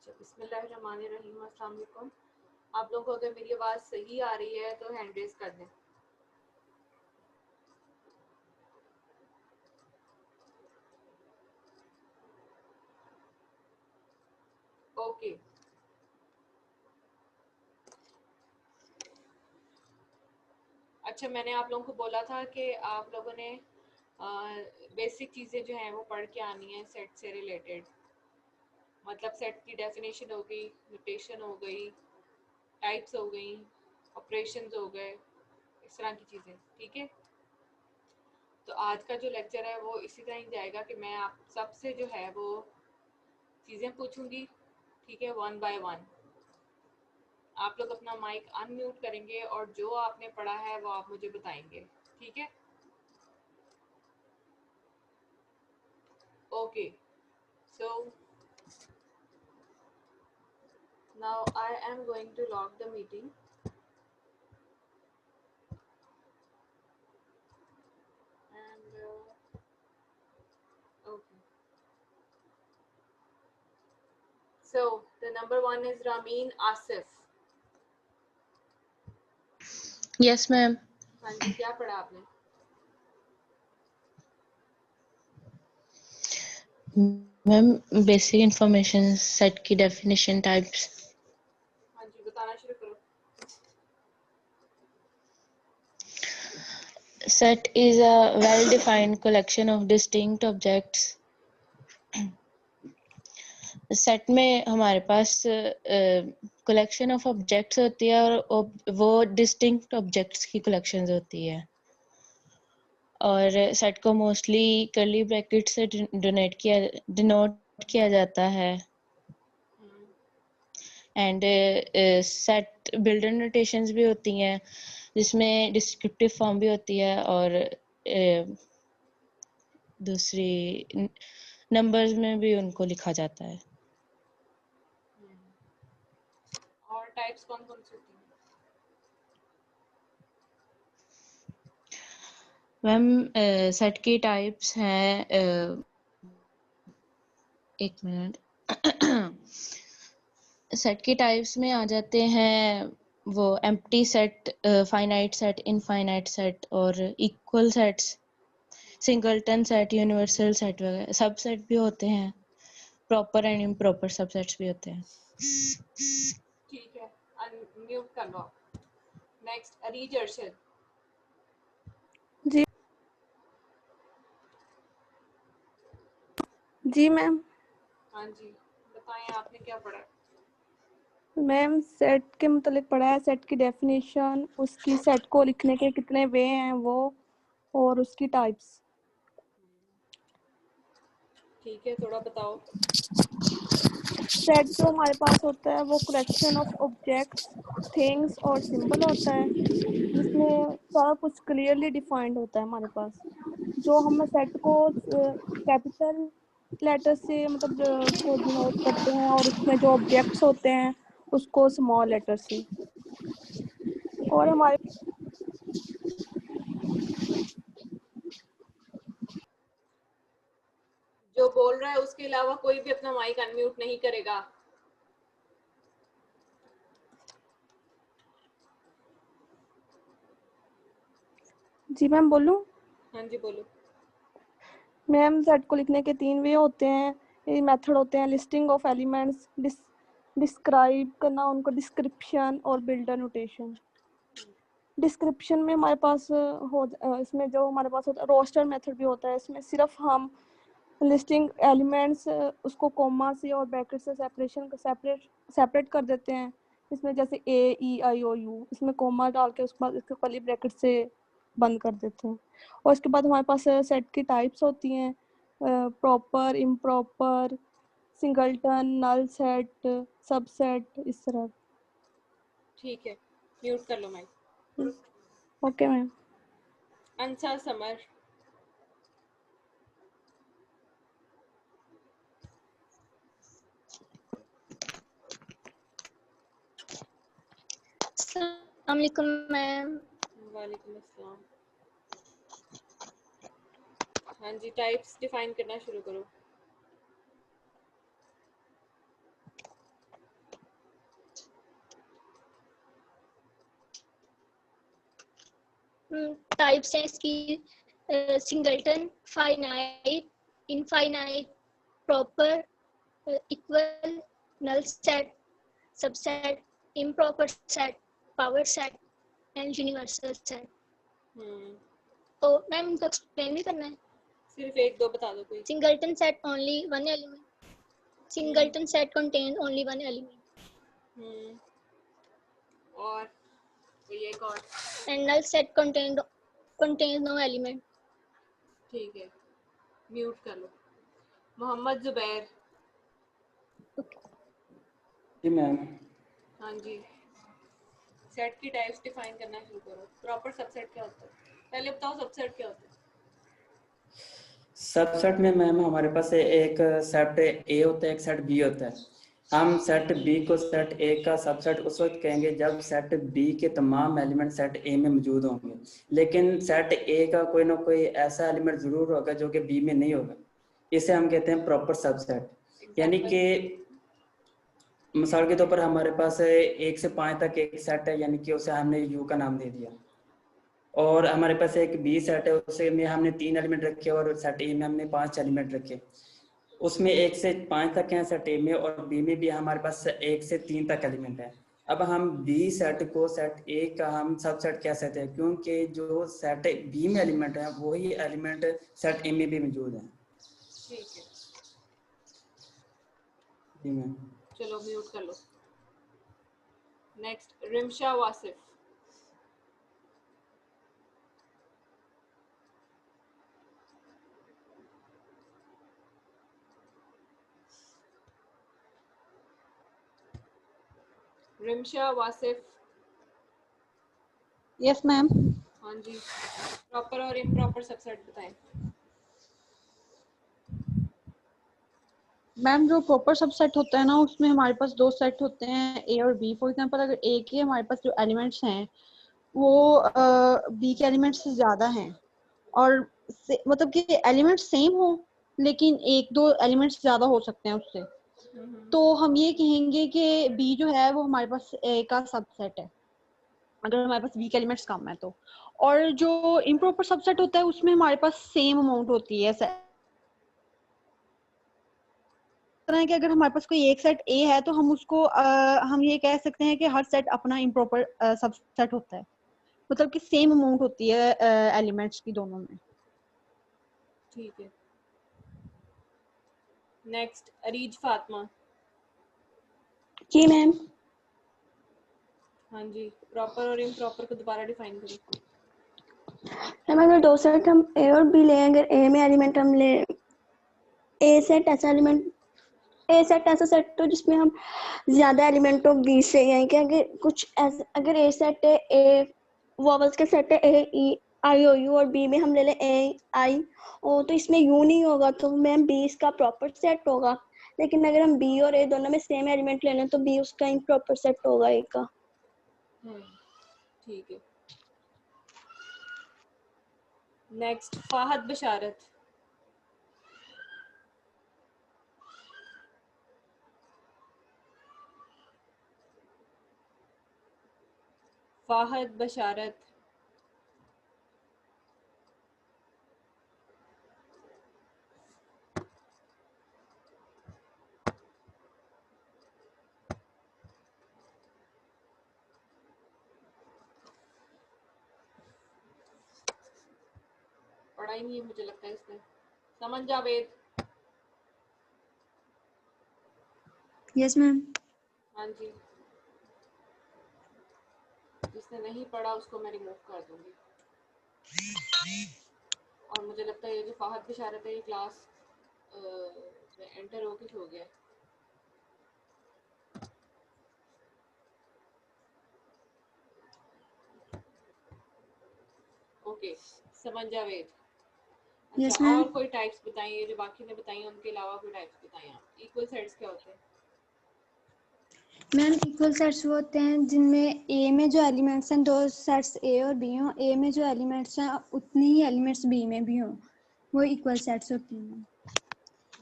बिस्मिल्लाहिर्रहमानिर्रहीम। अस्सलाम वालेकुम। आप लोगों को अगर मेरी आवाज़ सही आ रही है तो हैंड रेज कर दें। ओके। अच्छा, मैंने आप लोगों को बोला था कि आप लोगों ने बेसिक चीज़ें जो हैं वो पढ़ के आनी है सेट से रिलेटेड। मतलब सेट की डेफिनेशन हो गई, नोटेशन हो गई, टाइप्स हो गई, ऑपरेशंस हो गए, इस तरह की चीज़ें। ठीक है, तो आज का जो लेक्चर है वो इसी तरह ही जाएगा कि मैं आप सबसे जो है वो चीज़ें पूछूंगी। ठीक है, वन बाय वन आप लोग अपना माइक अनम्यूट करेंगे और जो आपने पढ़ा है वो आप मुझे बताएंगे। ठीक है, okay. So now I am going to log the meeting and okay. So the number one is Ramin Asif. Yes ma'am. हाँ जी, क्या पढ़ा आपने? मैम बेसिक इंफॉर्मेशन, सेट की डेफिनेशन, टाइप्स। हाँ जी, बताना शुरू करो। Set is a well-defined collection of distinct objects. Set में हमारे पास कलेक्शन ऑफ ऑब्जेक्ट्स होती है और वो डिस्टिंक्ट ऑब्जेक्ट्स की कलेक्शंस होती है। और सेट को मोस्टली कर्ली ब्रैकेट से डिनोट किया जाता है। एंड सेट बिल्डर नोटेशंस भी होती हैं जिसमें डिस्क्रिप्टिव फॉर्म भी होती है और दूसरी नंबर्स में भी उनको लिखा जाता है। और टाइप्स कौन कौन सी होती हैं? मैम सेट की टाइप्स हैं, एक मिनट। सेट की टाइप्स में आ जाते हैं वो empty set, finite set, infinite set और equal sets, singleton set, universal set वगैरह। सबसेट भी होते हैं, प्रॉपर एंड इम्प्रॉपर सबसेट्स भी होते हैं। ठीक है, अनम्यूट कर लो। नेक्स्ट अरीज अरशद। जी जी मैम। हाँ जी, बताएं आपने क्या पढ़ा? मैम सेट के मतलब पढ़ा है, सेट की डेफिनेशन, उसकी सेट को लिखने के कितने वे हैं वो, और उसकी टाइप्स। ठीक है, थोड़ा बताओ। सेट जो हमारे पास होता है वो कलेक्शन ऑफ ऑब्जेक्ट्स, थिंग्स और सिंबल होता है जिसमें सारा कुछ क्लियरली डिफाइंड होता है हमारे पास। जो हम सेट को कैपिटल लेटर से मतलब उसको डिनोट करते हैं और उसमें जो ऑब्जेक्ट्स होते हैं उसको स्मॉल लेटर से। और हमारे जो बोल रहा है उसके अलावा कोई भी अपना माइक अनम्यूट नहीं करेगा। जी मैम बोलूँ? हाँ जी, बोलो। मैम सेट को लिखने के 3 वे होते हैं, ये मेथड होते हैं: लिस्टिंग ऑफ एलिमेंट्स, डिस्क्राइब करना उनको, डिस्क्रिप्शन और बिल्डर नोटेशन। डिस्क्रिप्शन में हमारे पास इसमें जो हमारे पास होता है रोस्टर मेथड भी होता है। इसमें सिर्फ हम लिस्टिंग एलिमेंट्स उसको कोमा से और ब्रैकेट से सेपरेट कर देते हैं। इसमें जैसे ए ई आई ओ यू, इसमें कोमा डाल के उसके बाद इसको कर्ली ब्रैकेट से बंद कर देते हैं। और इसके बाद हमारे पास सेट की टाइप्स होती हैं: proper, improper, singleton, null set, subset, इस तरह। ठीक है, म्यूट कर लो mic. Okay ma'am. Ansa Samar. अस्सलाम वालेकुम मैम। वालेकुम अस्सलाम। हाँ जी, टाइप्स डिफाइन करना शुरू करो। टाइप्स हैं इसकी singleton, finite, infinite, proper, equal, null set, subset, improper set, power set and universal set. तो मैम इनको एक्सप्लेन भी करना है। सिर्फ एक दो बता दो कोई। Singleton set only one element, singleton set contain only one element, और ये एक और। And null set contains no element। ठीक है, म्यूट कर लो। मोहम्मद जुबैर। जी मैम। हाँ जी, सेट की टाइप्स डिफाइन करना शुरू करो। प्रॉपर सबसेट क्या होता है? पहले बताओ सबसेट क्या होता है। सबसेट में मैम हमारे पास एक सेट ए होता है, एक सेट बी होता है। हम सेट बी को सेट ए का सबसेट उस वक्त कहेंगे जब सेट बी के तमाम एलिमेंट सेट ए में मौजूद होंगे, लेकिन सेट ए का कोई ना कोई ऐसा एलिमेंट जरूर होगा जो कि बी में नहीं होगा। इसे हम कहते हैं प्रॉपर सबसेट। यानी कि मिसाल के तौर पर हमारे पास 1 से 5 तक एक सेट है, यानी कि उसे हमने यू का नाम दे दिया, और हमारे पास एक बी सेट है, उसे में हमने 3 एलिमेंट रखे और सेट ए में हमने 5 एलिमेंट रखे। उसमें 1 से 5 तक हैं सेट ए में, और बी में भी हमारे पास 1 से 3 तक एलिमेंट है। अब हम बी सेट को सेट ए का हम सबसेट कह सकते हैं, क्योंकि जो सेट बी में एलिमेंट है वही एलिमेंट सेट ए में भी मौजूद है। ठीक है, जी मैम। चलो म्यूट कर लो। Next Rimsha Wasif. Rimsha Wasif. Yes ma'am. हाँ जी, प्रॉपर और इम्प्रॉपर सबसेट बताएं। मैम जो प्रॉपर सबसेट होता है ना, उसमें हमारे पास 2 सेट होते हैं, ए और बी। फॉर एग्जांपल अगर ए के हमारे पास जो एलिमेंट्स हैं वो बी के एलिमेंट्स से ज्यादा हैं, और मतलब कि एलिमेंट्स सेम हो लेकिन 1-2 एलिमेंट्स ज्यादा हो सकते हैं उससे, तो हम ये कहेंगे कि बी जो है वो हमारे पास ए का सबसेट है, अगर हमारे पास बी के एलिमेंट्स कम है तो। और जो इम्प्रॉपर सबसेट होता है उसमें हमारे पास सेम अमाउंट होती है। तरह है कि अगर हमारे पास कोई एक सेट ए है तो हम उसको हम ये कह सकते हैं कि हर सेट अपना इम्प्रॉपर सबसेट होता है, मतलब कि सेम अमाउंट होती है एलिमेंट्स की दोनों में। ठीक है, नेक्स्ट अरीज फातिमा। जी मैम। हाँ जी, प्रॉपर और इम्प्रॉपर को दोबारा डिफाइन करो। मैम अगर 2 सेट हम ए और बी लें, अगर ए में एलिमेंट हम ले ए सेट ऐसा एलिमेंट, ए सेट ऐसा सेट तो जिसमें हम ज्यादा एलिमेंट ऑफ बी से हैं कि अगर कुछ ऐसा, अगर ए सेट है, ए वॉवल्स के सेट है ए ई आई ओ यू, और बी में हम ले लें ए आई ओ, तो इसमें यू नहीं होगा, तो मैम बी इसका प्रॉपर सेट होगा। लेकिन अगर हम बी और ए दोनों में सेम एलिमेंट ले लें तो बी उसका इम्प्रॉपर सेट होगा ए का। ठीक है, नेक्स्ट फाहद बशारत। फाहद बशारत। पढ़ा ही नहीं है मुझे लगता है इसने। समन जावेद। Yes ma'am. हाँ जी, जिसने नहीं पढ़ा उसको मैं रिमूव कर दूंगी। और मुझे लगता है ये जो फाहद बशारत है ये क्लास एंटर होके सो गया। ओके, समझ जावेद। अच्छा, Yes, ma'am. और कोई टाइप्स बताइए जो बाकी ने बताई, उनके अलावा कोई टाइप्स बताइए आप। इक्वल सेट्स क्या होते हैं? मैम इक्वल सेट्स वो होते हैं जिनमें ए में जो एलिमेंट्स हैं, 2 सेट्स ए और बी हों, ए में जो एलिमेंट्स हैं उतनी ही एलिमेंट्स बी में भी हों, वो इक्वल सेट्स होती हैं।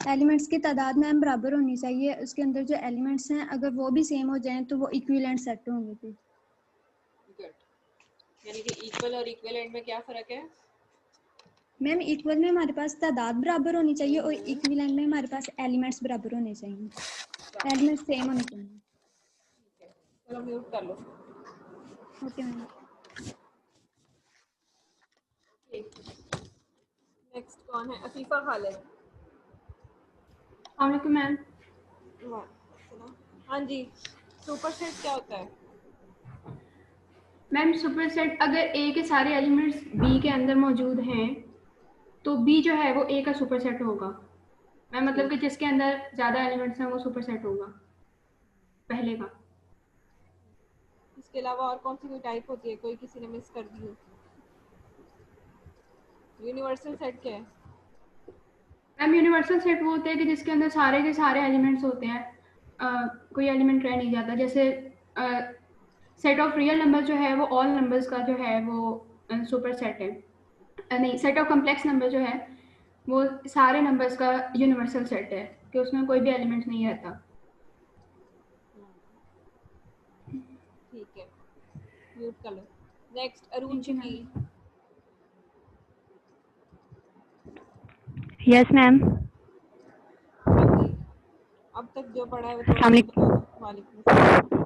एलिमेंट्स की तादाद मैम बराबर होनी चाहिए, उसके अंदर जो एलिमेंट्स हैं अगर वो भी सेम हो जाएं तो वो इक्विवेलेंट सेट होंगे फिर। गुड, यानी कि इक्वल और इक्विवेलेंट में क्या फर्क है? मैम इक्वल में हमारे पास तादाद बराबर होनी चाहिए और इक्विवेलेंट में हमारे पास एलिमेंट्स बराबर होने चाहिए, एलिमेंट्स सेम होने चाहिए। चलो म्यूट कर लो। Okay ma'am. नेक्स्ट कौन है? अफीफा खालिद। अस्सलाम मैम। हाँ जी, सुपर सेट क्या होता है? मैम सुपर सेट अगर ए के सारे एलिमेंट्स बी के अंदर मौजूद हैं तो बी जो है वो ए का सुपर सेट होगा। मैम मतलब कि जिसके अंदर ज़्यादा एलिमेंट्स हैं वो सुपर सेट होगा पहले का। इसके अलावा और कौन सी कोई टाइप होती है, कोई किसी ने मिस कर दी हो? यूनिवर्सल सेट क्या है? मैम यूनिवर्सल सेट वो होते हैं कि जिसके अंदर सारे के सारे एलिमेंट्स होते हैं, कोई एलिमेंट रह नहीं जाता। जैसे सेट ऑफ रियल नंबर जो है वो ऑल नंबर्स का जो है वो सुपर सेट है। नहीं, सेट ऑफ कम्प्लेक्स नंबर जो है वो सारे नंबर्स का यूनिवर्सल सेट है कि उसमें कोई भी एलिमेंट नहीं रहता। ठीक है, म्यूट कर लो। नेक्स्ट अरुण Thank you, चुकी। Yes ma'am. हाँ जी, अब तक जो पढ़ा है वो थोड़ा सा बता दो। वालेकुम अस्सलाम।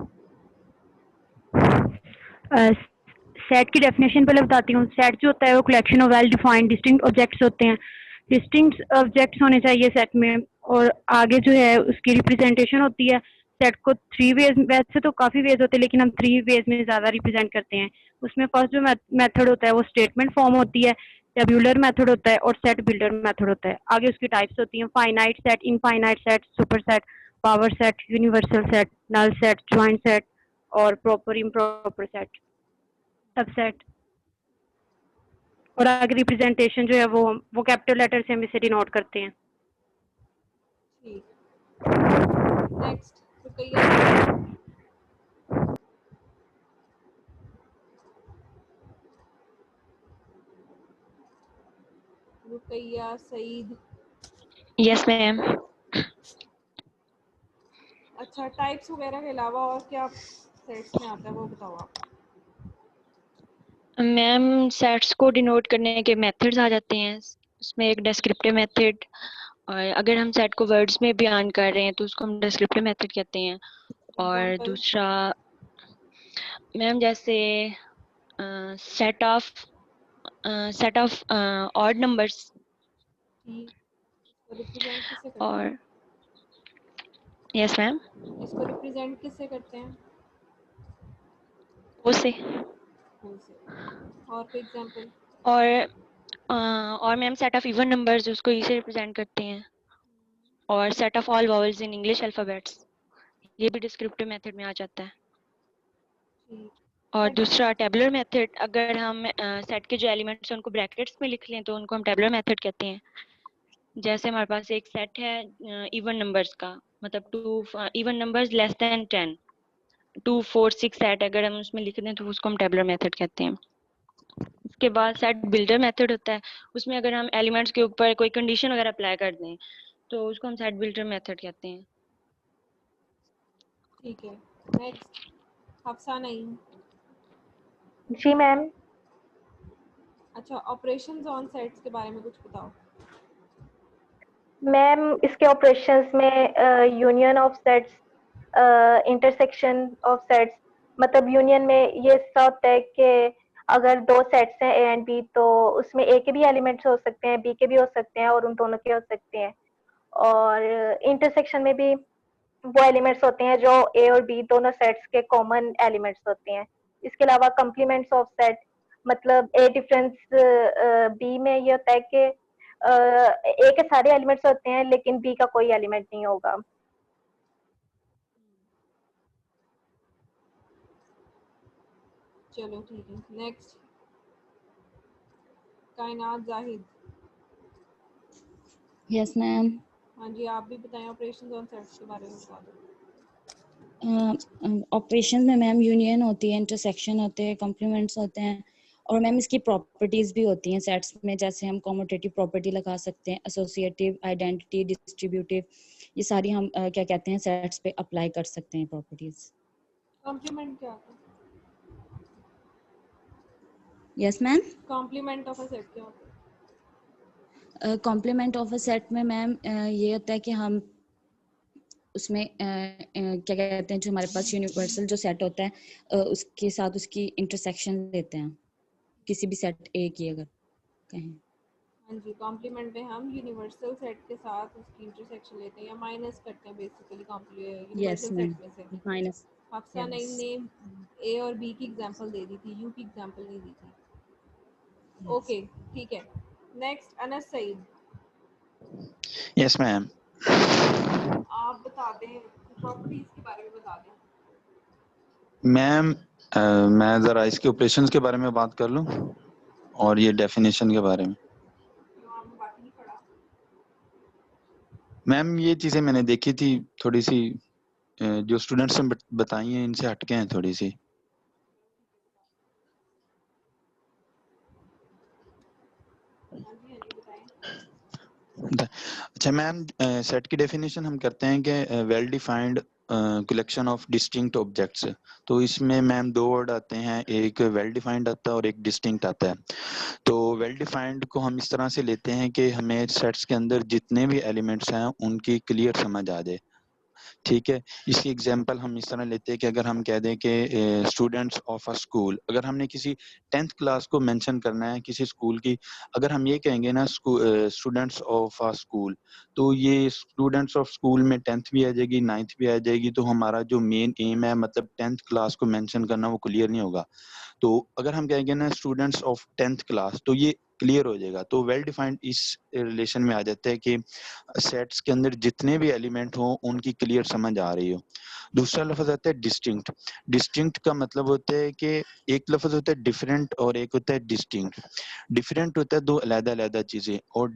सेट की डेफिनेशन पहले बताती हूँ। सेट जो होता है वो collection of well defined distinct objects होते हैं। डिस्टिंक्ट ऑब्जेक्ट्स होने चाहिए सेट में, और आगे जो है उसकी रिप्रेजेंटेशन होती है। सेट को 3 वेज, वैसे तो काफ़ी वेज होते हैं लेकिन हम 3 वेज में ज़्यादा रिप्रेजेंट करते हैं। उसमें फर्स्ट जो मेथड होता है वो स्टेटमेंट फॉर्म होती है, टेबुलर मेथड होता है और सेट बिल्डर मेथड होता है। आगे उसकी टाइप्स होती हैं finite set, infinite set, super set, power set, universal set, null set, joint set और प्रॉपर इम्प्रॉपर सेट, सबसेट। और आगे रिप्रेजेंटेशन जो है वो कैपिटल लेटर से हम इसे डिनोट करते हैं। ठीक, next Ruqaiya. Ruqaiya Saeed. Yes ma'am. अच्छा, टाइप्स वगैरह के अलावा और क्या सेट्स में आता है वो बताओ आप। मैम सेट्स को डिनोट करने के मेथड्स आ जाते हैं। उसमें एक डिस्क्रिप्टिव मेथड, और अगर हम सेट को वर्ड्स में बयान कर रहे हैं तो उसको हम डिस्क्रिप्टिव मेथड कहते हैं। और एग्जांपल? दूसरा मैम जैसे सेट ऑफ ऑड नंबर्स। ठीक, इसको रिप्रेजेंट किससे करते हैं? और यस मैम, इसको रिप्रेजेंट किससे करते हैं? उससे। उनसे। और कोई एग्जांपल? और ma'am set of even numbers उसको ई से रिप्रेजेंट करते हैं। और set of all vowels in English alphabets, ये भी डिस्क्रिप्टिव मेथड में आ जाता है। ठीक, और नेक्स्ट। दूसरा टेबुलर मेथड, अगर हम सेट के जो एलिमेंट्स हैं उनको ब्रैकेट्स में लिख लें तो उनको हम टेबुलर मेथड कहते हैं। जैसे हमारे पास एक सेट है इवन नंबर्स का, मतलब 2 even numbers less than 10, 2 4 6 set अगर हम उसमें लिख दें तो उसको हम टेबुलर मेथड कहते हैं। उसके बाद सेट बिल्डर मेथड होता है, उसमें अगर हम एलिमेंट्स के ऊपर कोई कंडीशन वगैरह अप्लाई कर दें तो उसको हम सेट बिल्डर मेथड कहते हैं। ठीक है, नेक्स्ट हफ्सा नईम। जी मैम। अच्छा, ऑपरेशंस ऑन सेट्स के बारे में कुछ बताओ। मैम इसके ऑपरेशंस में union of sets, intersection of sets, मतलब यूनियन में ये ऐसा होता है कि अगर 2 सेट्स हैं ए एंड बी तो उसमें ए के भी एलिमेंट्स हो सकते हैं, बी के भी हो सकते हैं और उन दोनों के हो सकते हैं। और इंटरसेक्शन में भी वो एलिमेंट्स होते हैं जो ए और बी दोनों सेट्स के कॉमन एलिमेंट्स होते हैं। इसके अलावा कम्प्लीमेंट्स ऑफ सेट, मतलब ए डिफरेंस बी में ये होता है कि ए के सारे एलिमेंट्स होते हैं लेकिन बी का कोई एलिमेंट नहीं होगा। चलो ठीक है, नेक्स्ट कायनात जाहिद। Yes ma'am. हाँ जी, आप भी बताएं ऑपरेशंस ऑन सेट्स के बारे में बता दो। ऑपरेशन में मैम यूनियन होती है, इंटरसेक्शन होते हैं, कॉम्प्लीमेंट्स होते हैं, और मैम इसकी प्रॉपर्टीज भी होती हैं सेट्स में। जैसे हम कॉम्यूटेटिव प्रॉपर्टी लगा सकते हैं, एसोसिएटिव, आइडेंटिटी, डिस्ट्रीब्यूटिव, ये सारी हम क्या कहते हैं सेट्स पे अप्लाई कर सकते हैं प्रॉपर्टीज। कॉम्प्लीमेंट क्या होता है? Yes ma'am. Complement of a set क्या होता है? कॉम्प्लीमेंट ऑफ अ सेट में मैम ये होता है कि हम उसमें क्या कहते हैं, जो हमारे पास यूनिवर्सल जो सेट होता है उसके साथ उसकी इंटरसेक्शन लेते हैं, किसी भी सेट ए की अगर कहें। हाँ जी, कॉम्प्लीमेंट में हम यूनिवर्सल सेट के साथ उसकी इंटरसेक्शन लेते हैं या माइनस करते हैं basically yes universal ma'am, set में से। माइनस। हफ्सा ने ए और बी की एग्जांपल दे दी थी, यू की एग्जांपल नहीं दी थी। ओके ठीक है, next Anas Saeed. Yes ma'am. आप बता दें प्रॉपर्टीज के बारे में बता दें। मैम मैं ज़रा इसके ऑपरेशंस के बारे में बात कर लूं और ये डेफिनेशन के बारे में। मैम ये चीज़ें मैंने देखी थी थोड़ी सी, जो स्टूडेंट्स ने बताई हैं इनसे हटके हैं थोड़ी सी। अच्छा मैम, सेट की डेफिनेशन हम करते हैं कि well defined collection of distinct objects. तो इसमें मैम दो वर्ड आते हैं, एक वेल डिफाइंड आता है और एक डिस्टिंक्ट आता है। तो वेल डिफाइंड को हम इस तरह से लेते हैं कि हमें सेट्स के अंदर जितने भी एलिमेंट्स हैं उनकी क्लियर समझ आ जाए। ठीक है, इसकी एग्जांपल हम इस तरह लेते हैं कि अगर हम कह दें कि स्टूडेंट्स ऑफ अ स्कूल, अगर हमने किसी 10th क्लास को मेंशन करना है किसी स्कूल की, अगर हम ये कहेंगे ना स्टूडेंट्स ऑफ अ स्कूल, तो ये स्टूडेंट्स ऑफ स्कूल में 10th भी आ जाएगी, 9th भी आ जाएगी, तो हमारा जो मेन एम है मतलब 10th क्लास को मेंशन करना वो क्लियर नहीं होगा। तो अगर हम कहेंगे ना स्टूडेंट्स ऑफ 10th क्लास, तो ये क्लियर हो जाएगा। तो वेल डिफाइंड इस रिलेशन में आ जाता है कि सेट्स के अंदर जितने भी एलिमेंट हो उनकी क्लियर समझ आ रही हो। दूसरा लफ्ज आता है डिस्टिंक्ट। डिस्टिंक्ट का मतलब होता है कि एक लफ्ज होता है डिफरेंट और एक होता है डिस्टिंक्ट। डिफरेंट होता है दो अलग-अलग चीजें, और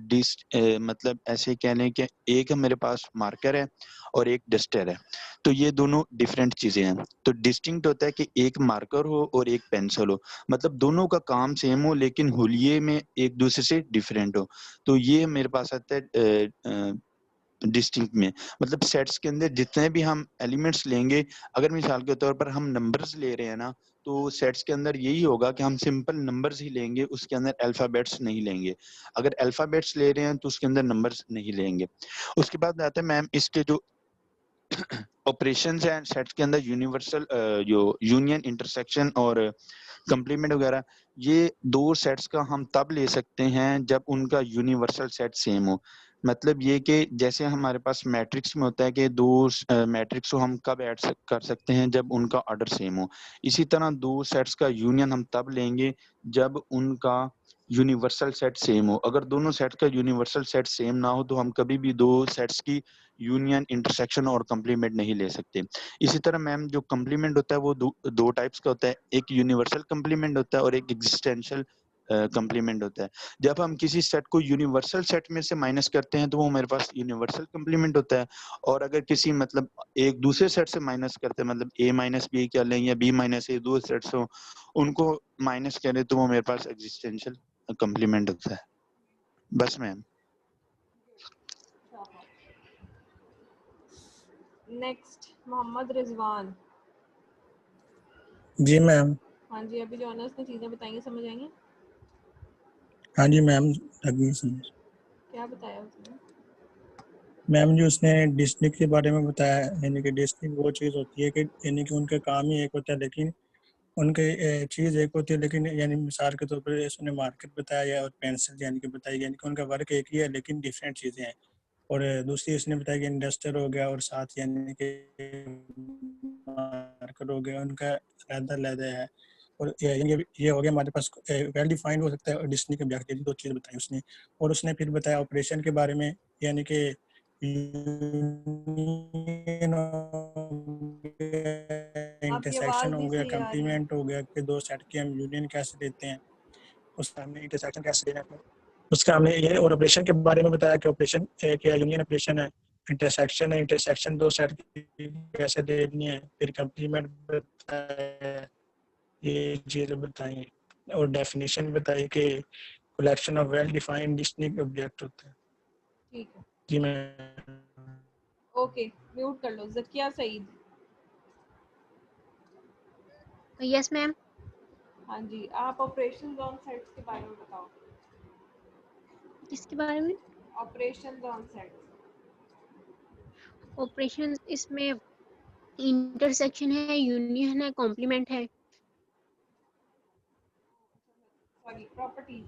मतलब ऐसे कह लें कि एक मेरे पास मार्कर है और एक डस्टर है, तो ये दोनों डिफरेंट चीजें हैं। तो डिस्टिंक्ट होता है कि एक मार्कर हो और एक पेंसिल हो, मतलब दोनों का काम सेम हो लेकिन हुलिये में एक दूसरे से डिफरेंट हो, तो ये मेरे पास आता है डिस्टिंक्ट में। मतलब सेट्स के अंदर जितने भी हम एलिमेंट्स लेंगे, अगर मिसाल के तौर पर हम नंबर्स ले रहे हैं ना, तो सेट्स के अंदर यही होगा कि हम सिंपल नंबर्स ही लेंगे, उसके अंदर अल्फाबेट्स नहीं लेंगे। अगर अल्फाबेट्स ले रहे हैं तो उसके अंदर नंबर्स नहीं लेंगे। उसके बाद आता है मैम इसके जो ऑपरेशंस हैं सेट्स के अंदर, यूनिवर्सल जो यूनियन, इंटरसेक्शन और कंप्लीमेंट वगैरह, ये दो सेट्स का हम तब ले सकते हैं जब उनका यूनिवर्सल सेट सेम हो। मतलब ये कि जैसे हमारे पास मैट्रिक्स में होता है कि दो मैट्रिक्स को हम कब ऐड कर सकते हैं जब उनका ऑर्डर सेम हो, इसी तरह दो सेट्स का यूनियन हम तब लेंगे जब उनका यूनिवर्सल सेट सेम हो। अगर दोनों सेट्स का यूनिवर्सल सेट सेम ना हो तो हम कभी भी दो सेट्स की यूनियन, इंटरसेक्शन और कंप्लीमेंट नहीं ले सकते। इसी तरह मैम जो कंप्लीमेंट होता है वो दो टाइप्स का होता है, एक यूनिवर्सल कंप्लीमेंट होता है और एक एग्जिस्टेंशियल कंप्लीमेंट होता है। जब हम किसी सेट को यूनिवर्सल सेट में से माइनस करते हैं तो वो हमारे पास यूनिवर्सल कंप्लीमेंट होता है, और अगर किसी मतलब एक दूसरे सेट से माइनस करते हैं, मतलब a माइनस बी कर लें या b माइनस ए, दो सेट्स हो उनको माइनस करें तो वो मेरे पास एग्जिस्टेंशियल कंप्लीमेंट होता है। बस मैम। नेक्स्ट मोहम्मद रिजवान। जी मैम। हाँ जी, अभी जो अनस ने चीजें बताई समझ आई हैं? हाँ जी मैम, लगी समझ। क्या बताया उसने? मैम जो उसने डिस्ट्रिक्ट के बारे में बताया, यानी कि डिस्ट्रिक्ट वो चीज़ होती है कि यानी कि उनका काम ही एक होता है लेकिन उनके चीज़ एक होती है, लेकिन यानी मिसाल के तौर पर उसने मार्कर बताया और पेंसिल यानी कि बताई, यानी कि उनका वर्क एक ही है लेकिन डिफरेंट चीज़ें हैं। और दूसरी उसने बताया कि इंडस्टर हो गया और साथ यानी कि मार्कर हो गया, उनका अलग-अलग है। और ये हो गया हमारे पास वेल डिफाइंड हो सकता है और डिस्टिंक्ट ऑब्जेक्ट, ये दो चीज़ बताई उसने। और उसने फिर बताया ऑपरेशन के बारे में, यानी कि इंटरसेक्शन आवाज हो नहीं गया, सही आ रही है। कंप्लीमेंट हो गया कि दो सेट की हम यूनियन कैसे लेते हैं, उसका हमने इंटरसेक्शन कैसे लेना है, उसका हमने ये। और ऑपरेशन के बारे में बताया कि ऑपरेशन एक यूनियन ऑपरेशन है, इंटरसेक्शन है, इंटरसेक्शन दो सेट की कैसे लेनी है, फिर कंप्लीमेंट बताया, ये चीज़ें बताई। और डेफिनेशन बताई कि collection of well defined distinct object होता है। ठीक है जी मैं। ओके, म्यूट कर लो। जकिया सईद। Yes ma'am. हाँ जी, आप ऑपरेशंस ऑन सेट्स के बारे में बताओ। किसके बारे में? Operations on sets. ऑपरेशन इसमें इंटरसेक्शन है, यूनियन है, कॉम्प्लीमेंट है। Sorry, properties.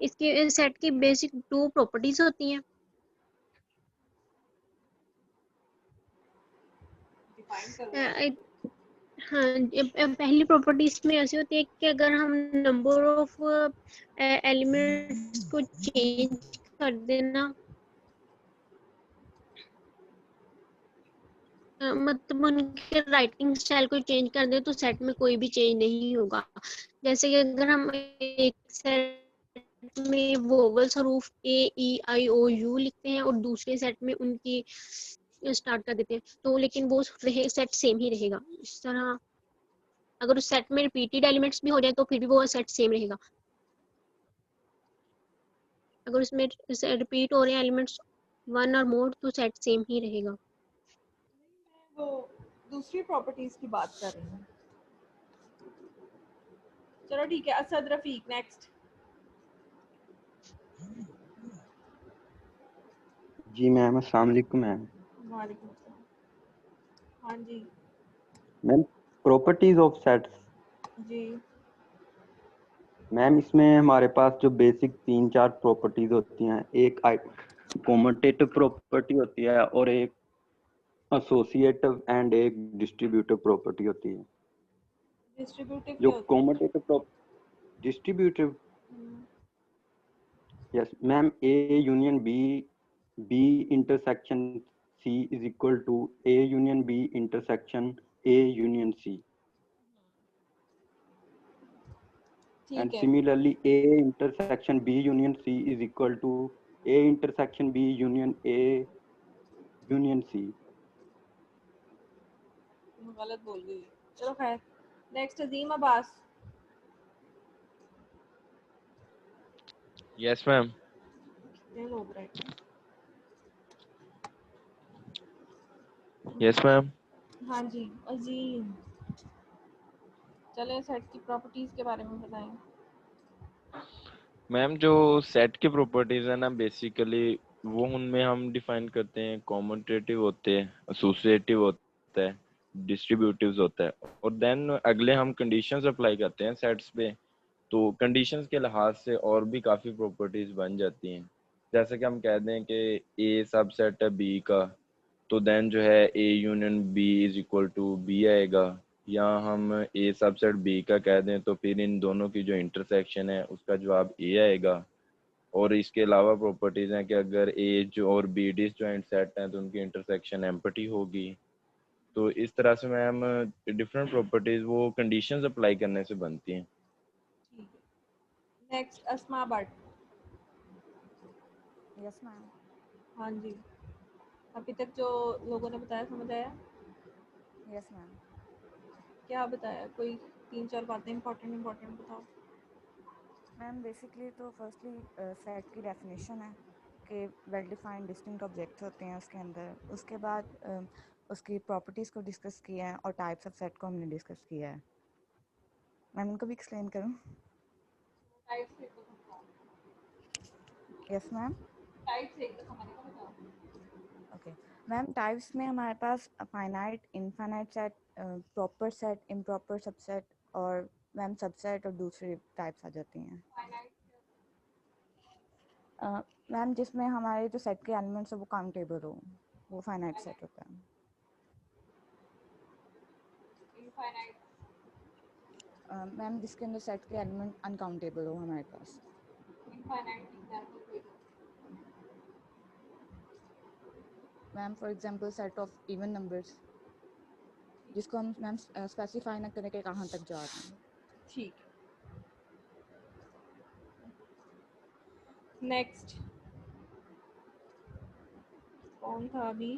इसके सेट की बेसिक 2 प्रॉपर्टीज होती हैं। डिफाइन करो। हाँ, पहली प्रॉपर्टीज में ऐसी होती है कि अगर हम नंबर ऑफ एलिमेंट्स को चेंज कर देना, मतलब उनके राइटिंग स्टाइल को चेंज कर दे तो सेट में कोई भी चेंज नहीं होगा। जैसे कि अगर हम एक सेट में वोवेल्स हरूफ ए ई आई ओ यू लिखते हैं और दूसरे सेट में उनकी स्टार्ट कर देते हैं तो लेकिन वो सेट सेम ही रहेगा। इस तरह अगर उस सेट में रिपीटेड एलिमेंट्स भी हो जाए तो फिर भी वो सेट सेम रहेगा। अगर उसमें रिपीट हो रहे हैं एलिमेंट्स 1 और मोर तो सेट सेम ही रहेगा। वो दूसरी प्रॉपर्टीज की बात कर रही हूँ। चलो ठीक है, असद रफीक नेक्स्ट। जी मैम, अस्सलाम वालेकुम मैम। वालेकुम अस्सलाम। हाँ जी। Ma'am properties of sets. जी। मैम इसमें हमारे पास जो बेसिक 3-4 प्रॉपर्टीज होती हैं, एक कॉम्यूटेटिव प्रॉपर्टी होती है और एक एसोसिएटिव एंड एक डिस्ट्रीब्यूटिव प्रॉपर्टी होती है। डिस्ट्रीब्यूटिव जो क्या होता है? Commutative distributive, yes ma'am, A union B, B intersection C is equal to A union B intersection A union C. And similarly, A intersection B union C is equal to A intersection B union A union C. गलत बोल गई। चलो खैर, next Azeem Abbas. Yes ma'am. कितने लोग right? Yes ma'am. हाँ जी अजीम, चले set की प्रॉपर्टीज के बारे में बताएं। मैम जो सेट की प्रॉपर्टीज है ना, बेसिकली वो उनमें हम डिफाइन करते हैं कॉम्यूटेटिव होते हैं, एसोसिएटिव होता है, डिस्ट्रीब्यूटिव्स होता है, और देन अगले हम कंडीशंस अप्लाई करते हैं सेट्स पे। तो कंडीशंस के लिहाज से और भी काफ़ी प्रॉपर्टीज बन जाती हैं। जैसे कि हम कह दें कि ए सबसेट है बी का, तो देन जो है A union B is equal to B आएगा, या हम ए सबसेट बी का कह दें तो फिर इन दोनों की जो इंटरसेक्शन है उसका जवाब ए आएगा। और इसके अलावा प्रॉपर्टीज हैं कि अगर ए जो और बी डिसजॉइंट सेट हैं तो उनकी इंटरसेक्शन एम्प्टी होगी। तो इस तरह से मैम डिफरेंट प्रॉपर्टीज वो कंडीशंस अप्लाई करने से बनती हैं। Next Asma Bhat. Yes ma'am. हाँ जी, अभी तक जो लोगों ने बताया समझ आया? Yes ma'am. क्या बताया? कोई 3-4 बातें इम्पोर्टेंट बताओ। मैम बेसिकली तो फर्स्टली सेट की डेफिनेशन है कि वेल डिफाइंड डिस्टिंक्ट ऑब्जेक्ट्स होते हैं उसके अंदर। उसके बाद उसकी प्रॉपर्टीज़ को डिस्कस किया है और टाइप्स ऑफ सेट को हमने डिस्कस किया है। मैम उनको भी एक्सप्लेन करूँ? Yes ma'am. Okay ma'am, types में हमारे पास finite, infinite set, proper set, improper subset और मैम सबसेट और दूसरी टाइप्स आ जाती हैं। मैम जिसमें हमारे जो सेट के एलिमेंट्स है वो काउंटेबल हो, वो फाइनाइट सेट होता है। मैम जिसके अंदर सेट के एलिमेंट अनकाउंटेबल हो हमारे पास। Ma'am for example set of even numbers, जिसको हम मैम स्पेसिफाई ना करें कि कहाँ तक जा रहे हैं। ठीक। नेक्स्ट कौन था अभी?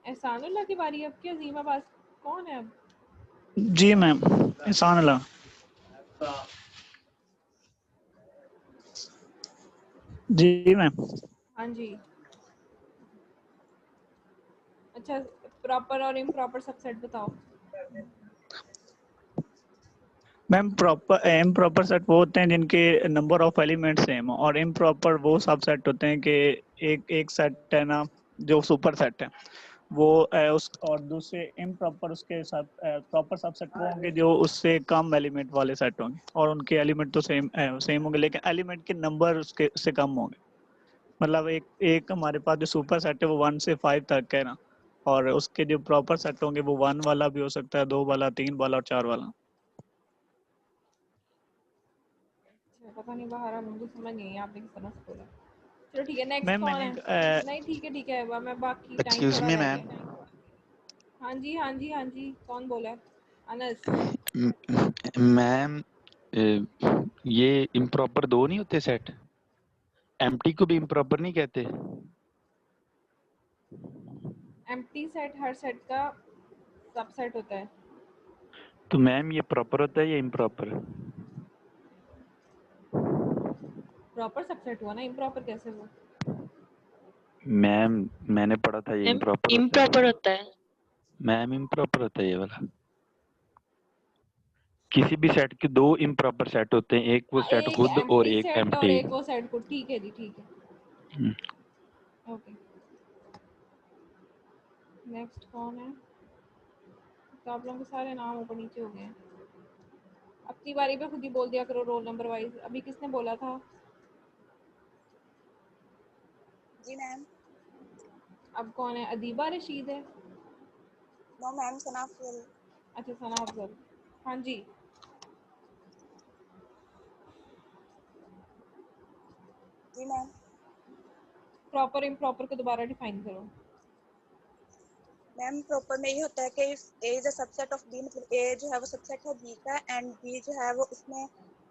एहसानुल्लाह की बारी अब। क्या अजीम अब्बास कौन है अब? जी मैम, एहसानुल्लाह। जी मैम। हाँ जी। अच्छा प्रॉपर और इम्प्रॉपर सबसेट बताओ। मैम प्रॉपर इम्प्रॉपर सेट वो होते हैं जिनके नंबर ऑफ एलिमेंट सेम हो, और इम्प्रॉपर वो सबसेट होते हैं कि एक सेट है ना जो सुपर सेट है वो उस, और दूसरे इम्प्रॉपर उसके साथ प्रॉपर सबसेट वो होंगे जो उससे कम एलिमेंट वाले सेट होंगे, और उनके एलिमेंट तो सेम होंगे लेकिन एलिमेंट के नंबर उसके से कम होंगे। मतलब एक हमारे पास जो सुपर सेट है वो 1 से 5 तक है ना, और उसके जो प्रॉपर सेट होंगे वो 1 वाला भी हो सकता है, 2 वाला, 3 वाला और 4 वाला। पता नहीं बाहर मुझे समझ नहीं है आपने किस तरह से बोला। चलो ठीक है, नेक्स्ट मैम कौन मैंने है? नहीं ठीक है मैं बाकी टाइम एक्सक्यूज थोड़ा मी रह मैम, गया। हाँ जी कौन बोला है? अनस। मैम ये इम्प्रॉपर दो नहीं होते सेट, एम्प्टी को भी इम्प्रॉपर नहीं कहते? एम्प्टी सेट हर सेट का सबसेट होता है। तो मैम ये प्रॉपर होता है या इम्प्रॉपर? प्रॉपर सबसेट हुआ ना, इम्प्रॉपर कैसे हुआ? मैम मैंने पढ़ा था ये इम्प्रॉपर होता इम्प्रॉपर है। होता है। मैम इम्प्रॉपर होता है ये वाला। किसी भी सेट के दो इम्प्रॉपर सेट होते हैं, एक वो सेट एक खुद और एम्प्टी एक सेट और एम्प्टी। एक वो सेट को। ठीक है जी, ठीक है। ओके, नेक्स्ट कौन है? तो आप लोगों के सारे नाम ऊपर नीचे हो गए हैं। अपनी बारी पे खुद ही बोल दिया करो रोल नंबर वाइज। अभी किसने बोला था? जी मैम। अब कौन है? अदीबा रशीद है? नो मैम, सना अफजल। अच्छा, सना अफजल। हाँ जी, जी मैम। प्रॉपर इम्प्रॉपर को दोबारा डिफाइन करो। मैम प्रॉपर में ये होता है कि A is a subset of B, मतलब ए जो है वो सबसेट है बी का, एंड बी जो है वो उसमें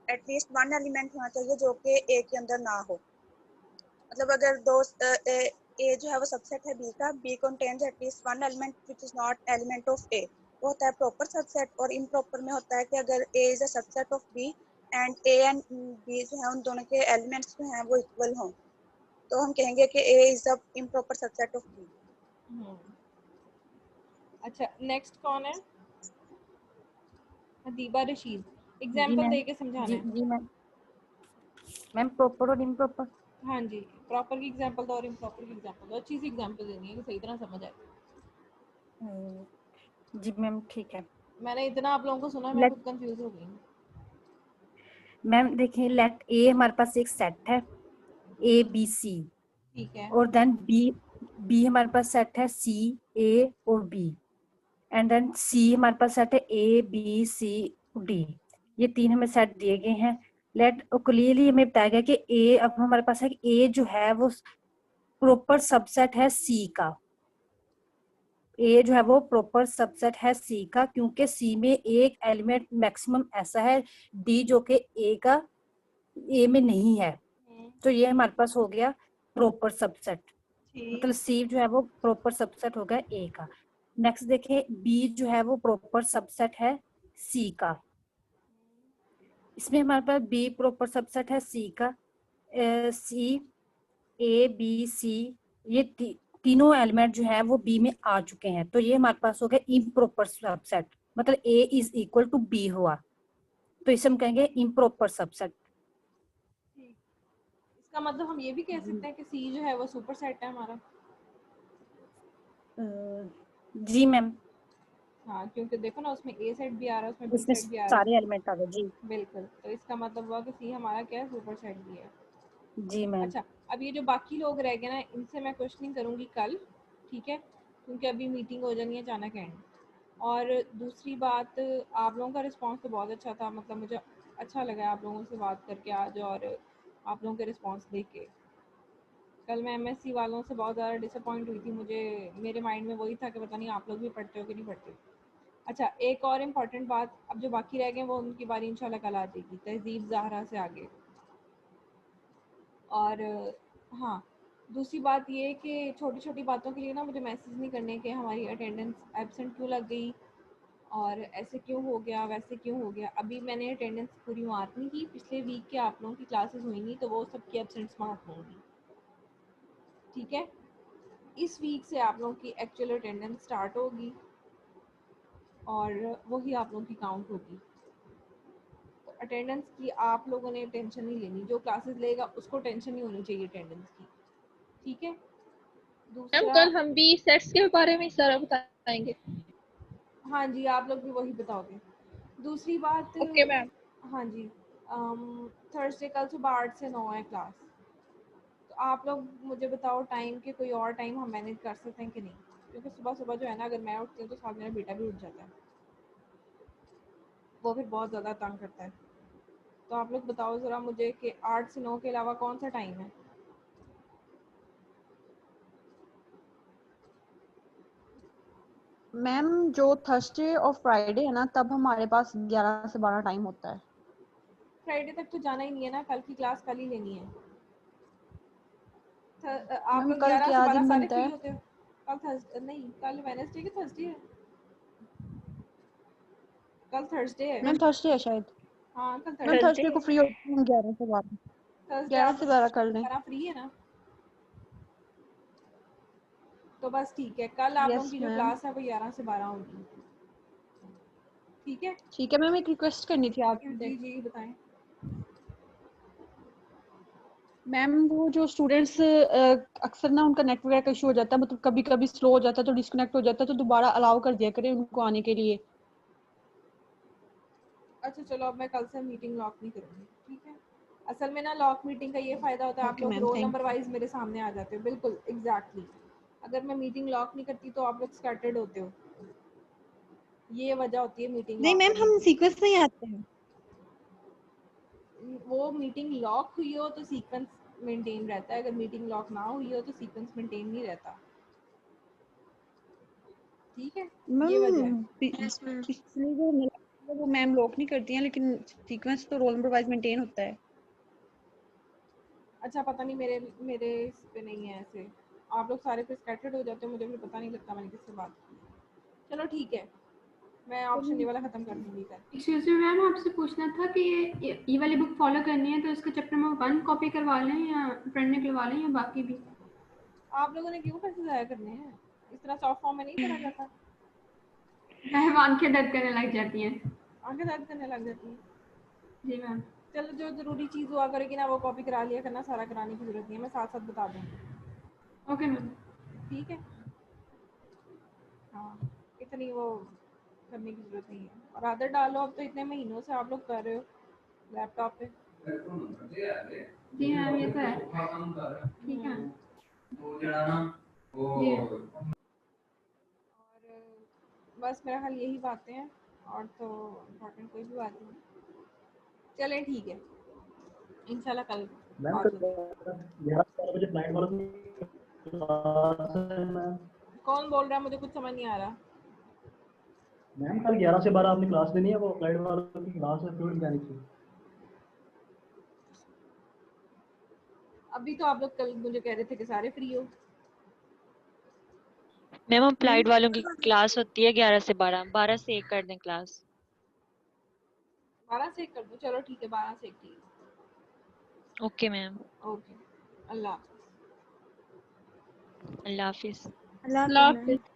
एटलीस्ट 1 एलिमेंट होना चाहिए जो कि ए के अंदर ना हो। मतलब अगर दो ए जो है वो सबसेट है बी का, B contains at least 1 element which is not element of A, वो होता है प्रॉपर सबसेट। और इम्प्रॉपर में होता है कि अगर A is a subset of B and A and B जो है उन दोनों के एलिमेंट्स जो हैं वो इक्वल हों, तो हम कहेंगे कि A is a improper subset of B. अच्छा, नेक्स्ट कौन है? अदीबा रशीद। जी एग्जांपल मैम। दे के समझाना है। जी मैम। मैम प्रॉपर और इम्प्रॉपर। हाँ जी, प्रॉपर की एग्जांपल दो और इम्प्रॉपर की एग्जांपल दो। अच्छी सी एग्जांपल देनी है कि सही तरह समझ आए। जी मैम ठीक है। मैंने इतना आप लोगों को सुना, मैं लेट खुद कंफ्यूज हो गई हूँ। मैम देखिए, लेट ए हमारे पास एक सेट है ए बी सी, ठीक है। और देन बी हमारे पास सेट है सी ए और बी, एंड देन सी हमारे पास सेट है ए बी सी डी। ये 3 हमें सेट दिए गए हैं। लेट क्लियरली हमें बताया गया कि ए, अब हमारे पास है ए जो है वो प्रॉपर सबसेट है सी का। ए जो है वो प्रॉपर सबसेट है सी का, क्योंकि सी में एक एलिमेंट मैक्सिमम ऐसा है डी जो कि ए का ए में नहीं है, तो ये हमारे पास हो गया प्रॉपर सबसेट। मतलब सी जो है वो प्रॉपर सबसेट हो गया ए का। नेक्स्ट देखिए, बी जो है वो प्रॉपर सबसेट है सी का। इसमें हमारे पास बी प्रॉपर सबसेट है सी का। सी ए बी सी ये तीनों एलिमेंट जो है वो बी में आ चुके हैं, तो ये हमारे पास हो गया इम्प्रॉपर सबसेट। मतलब ए इज इक्वल टू बी हुआ, तो इसे हम कहेंगे इम्प्रॉपर सबसेट। इसका मतलब हम ये भी कह सकते हैं कि सी जो है वो सुपर सेट है हमारा। जी मैम। हाँ, क्योंकि देखो ना उसमें ए सेट भी आ रहा है, उसमें बी इसमें सेट भी आ रहा सारे है। एलिमेंट आ गए। जी बिल्कुल, तो इसका मतलब हुआ कि सी हमारा क्या है? सुपर सेट भी है। जी मैम। अच्छा, अब ये जो बाकी लोग रह गए ना, इनसे मैं क्वेश्चनिंग करूंगी कल, ठीक है? क्योंकि अभी मीटिंग हो जानी है अचानक एंड। और दूसरी बात, आप लोगों का रिस्पांस तो बहुत अच्छा था, मतलब मुझे अच्छा लगा आप लोगों से बात करके आज, और आप लोगों के रिस्पांस देख के। कल मैं एमएससी वालों से बहुत ज़्यादा डिसअपॉइंट हुई थी। मेरे माइंड में वही था कि पता नहीं आप लोग भी पढ़ते हो कि नहीं पढ़ते। अच्छा, एक और इम्पॉर्टेंट बात, अब जो बाकी रह गए वो उनकी बारी इंशाल्लाह कल आ जाएगी, तहजीब ज़हरा से आगे। और हाँ, दूसरी बात ये कि छोटी छोटी बातों के लिए ना मुझे मैसेज नहीं करने कि हमारी अटेंडेंस एब्सेंट क्यों लग गई और ऐसे क्यों हो गया, वैसे क्यों हो गया। अभी मैंने अटेंडेंस पूरी मार्क नहीं की, पिछले वीक के आप लोगों की क्लासेस हुई नहीं, तो वो सबकी एब्सेंट्स मार्क होंगी, ठीक है? इस वीक से आप लोगों की एक्चुअल अटेंडेंस स्टार्ट होगी और वही आप लोगों की काउंट होगी। तो अटेंडेंस की आप लोगों ने टेंशन नहीं लेनी, जो क्लासेस लेगा उसको टेंशन नहीं होनी चाहिए अटेंडेंस की, ठीक है। मैम दूसरा, कल हम भी सेट्स के बारे में सर बताएंगे। हाँ जी, आप लोग भी वही बताओगे। दूसरी बात, ओके मैम। हाँ जी, थर्सडे कल सुबह 8 से 9 है क्लास। तो आप लोग मुझे बताओ टाइम के कोई और टाइम हम मैनेज कर सकते हैं कि नहीं, क्योंकि सुबह सुबह जो है ना, अगर मैं उठती हूँ तो साथ मेरा बेटा भी उठ जाता है, वो फिर बहुत ज़्यादा तंग करता है। तो आप लोग बताओ ज़रा मुझे कि 8 से 9 के अलावा कौन सा टाइम है। मैम जो थर्सडे और फ्राइडे है ना, तब हमारे पास 11 से 12 टाइम होता है। फ्राइडे तक तो जाना ही नहीं है ना, कल की क्लास कल ही लेनी है। आप मैम लोग कल 11 से क्या 12 दिन सारे बनता फ्री है? होते हो? कल थर्सडे नहीं, कल वेडनेसडे की थर्सडे है, कल थर्सडे है। मैम थर्सडे है शायद। हाँ कल मैम थर्सडे थर्सडे है। को फ्री होते हैं 11 से 12। थर्सडे 11 आप से लोग 12 कर लें। 12 फ्री है ना, तो बस ठीक है। कल आप लोगों यस की जो मैम। क्लास है वो 11 से 12 होगी, ठीक है। ठीक है मैम, एक रिक्वेस्ट करनी थी आपसे। जी जी बताएं। मैम वो जो स्टूडेंट्स अक्सर ना उनका नेट वगैरह का इशू हो जाता है, मतलब कभी कभी स्लो हो जाता है तो डिस्कनेक्ट हो जाता है, तो दोबारा अलाउ कर दिया करें उनको आने के लिए। अच्छा चलो, अब मैं कल से मीटिंग लॉक नहीं करूँगी, ठीक है। असल में ना लॉक मीटिंग का ये फ़ायदा होता है, आप ओके लोग ma'am, roll thank number you. Wise मेरे सामने आ जाते हो, बिल्कुल एग्जैक्टली। अगर मैं मीटिंग लॉक नहीं करती तो आप लोग स्कैटर्ड होते हो, ये वजह होती है मीटिंग नहीं लॉक मैम, करने हम की। सीक्वेंस में ही आते हैं। वो मीटिंग लॉक हुई हो तो सीक्वेंस मेंटेन रहता है, अगर मीटिंग लॉक ना हुई हो तो सीक्वेंस मेंटेन नहीं रहता, ठीक है, ये वजह है। मैम पिछले जो मिला वो मैम लॉक नहीं करती हैं, लेकिन सीक्वेंस तो रोल नंबर वाइज मेंटेन होता है। अच्छा पता नहीं, मेरे मेरे इस पे नहीं है ऐसे, आप लोग सारे पे स्कैटर्ड हो जाते हो, मुझे फिर पता नहीं लगता मैंने किससे बात की। चलो ठीक है, मैं ऑप्शन ये वाला ख़त्म कर दूँगी कल। एक्सक्यूज मी मैम, आपसे पूछना था कि ये वाली बुक फॉलो करनी है तो इसका चैप्टर नंबर 1 कॉपी करवा लें या फ्रेंड निकलवा लें या बाकी भी? आप लोगों ने क्यों पैसे ज़ाया करने हैं, इस तरह सॉफ्ट फॉर्म में नहीं करा जाता। मैम आंखें दर्द करने लग जाती हैं। आंखें दर्द करने लग जाती हैं। जी मैम। चलो जो ज़रूरी चीज़ हुआ करेगी ना वो कॉपी करा लिया करना, सारा कराने की ज़रूरत नहीं है, मैं साथ साथ बता दूँगी। Okay ma'am. ठीक है, हाँ इतनी वो करने की ज़रूरत नहीं है। और आदत डालो, अब तो इतने महीनों से आप लोग कर रहे हो लैपटॉप पे। जी मैम ये तो है। ठीक है। जी। और बस मेरा ख्याल यही बातें हैं, और तो इम्पोर्टेंट कोई भी बात नहीं। चलें ठीक है, इंशाल्लाह कल मैम बात कल होगी। 11 बजे फ्लाइट वालों की क्लास है मैम। कौन बोल रहा है, मुझे कुछ समझ नहीं आ रहा। मैम कल 11 से 12 आपने क्लास लेनी है, वो फ्लाइट वालों की क्लास है फ्लूइड मैकेनिक्स की। अभी तो आप लोग कल मुझे कह रहे थे कि सारे फ्री हो। मैम अप्लाइड वालों की क्लास होती है 11 से 12, 12 से 1 कर दें क्लास। 12 से 1 कर दो, चलो ठीक है, 12 से 1 ठीक। Okay ma'am. ओके, अल्लाह अल्लाह हाफिज। अल्लाह अल्लाह हाफिज़ मैम। हाफिज।